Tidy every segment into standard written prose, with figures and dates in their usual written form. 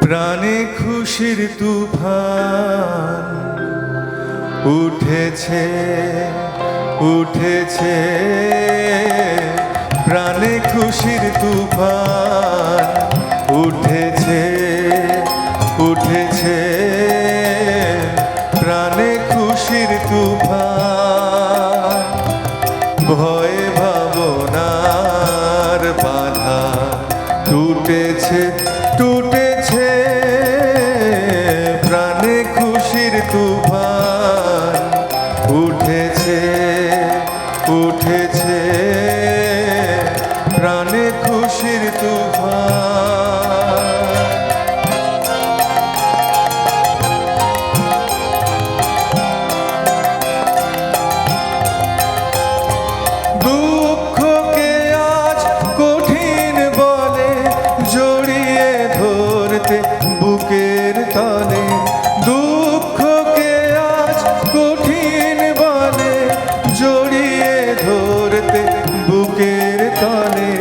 প্রাণে খুশির তুফান উঠেছে উঠেছে, প্রাণে খুশির তুফান উঠেছে উঠেছে, প্রাণে খুশির তুফান। ভয়ে ভাবনার বাধা টুটেছে টুটেছে, প্রাণে খুশির তুফান উঠেছে উঠেছে, প্রাণে খুশির তুফান। দুঃখকে আজ কঠিন বলে জড়িয়ে ধরতে বুকের তলে, দুঃখকে আজ কঠিন বলে জড়িয়ে ধরতে বুকের তলে,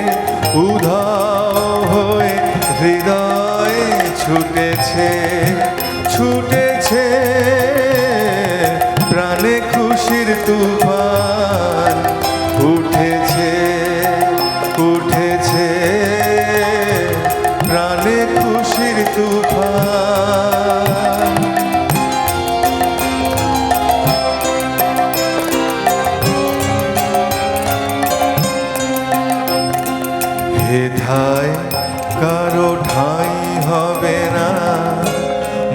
উধাও হয়ে হৃদয়ে ছুটেছে ছুটেছে, প্রাণে খুশির তুফান উঠেছে উঠেছে, প্রাণে খুশির তুফান। হেথায় কারো ঠাঁই হবে না,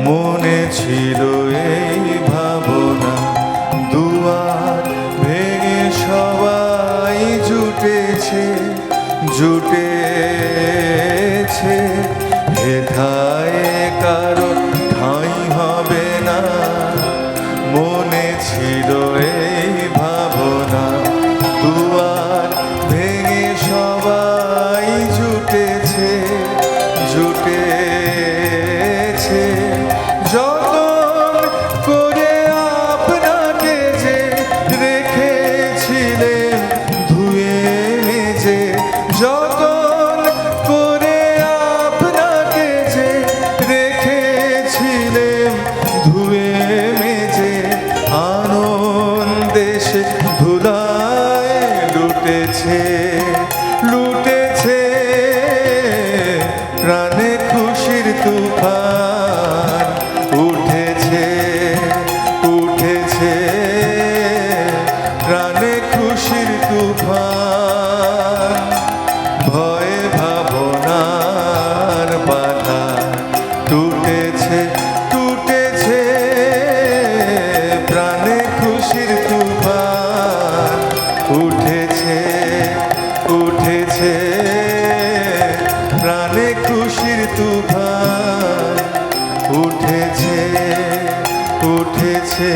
মনে ছিল এই ভাবনা, দুয়ার ভেঙে সবাই জুটেছে জুটেছে, হেথায় কারো ঠাঁই হবে না, মনে ছিল এই ভাবনা, দুয়ার ভেঙে সবাই জুটেছে জুটেছে, যতন করে আপনাকে যে রেখেছিলেন ধুয়ে মেজে, যতন করে আপনাকে যে রেখেছিলেন ধুয়ে মেজে, আনন্দে সে ধুলায় লুটেছে লুটেছে, প্রাণে খুশির তুফান উঠেছে উঠেছে, প্রাণে খুশির তুফান। ভয়ে ভাবনার বাধা টুটেছে টুটেছে, প্রাণে খুশির তুফান উঠেছে উঠেছে, প্রাণে খুশির তুফান উঠেছে উঠেছে।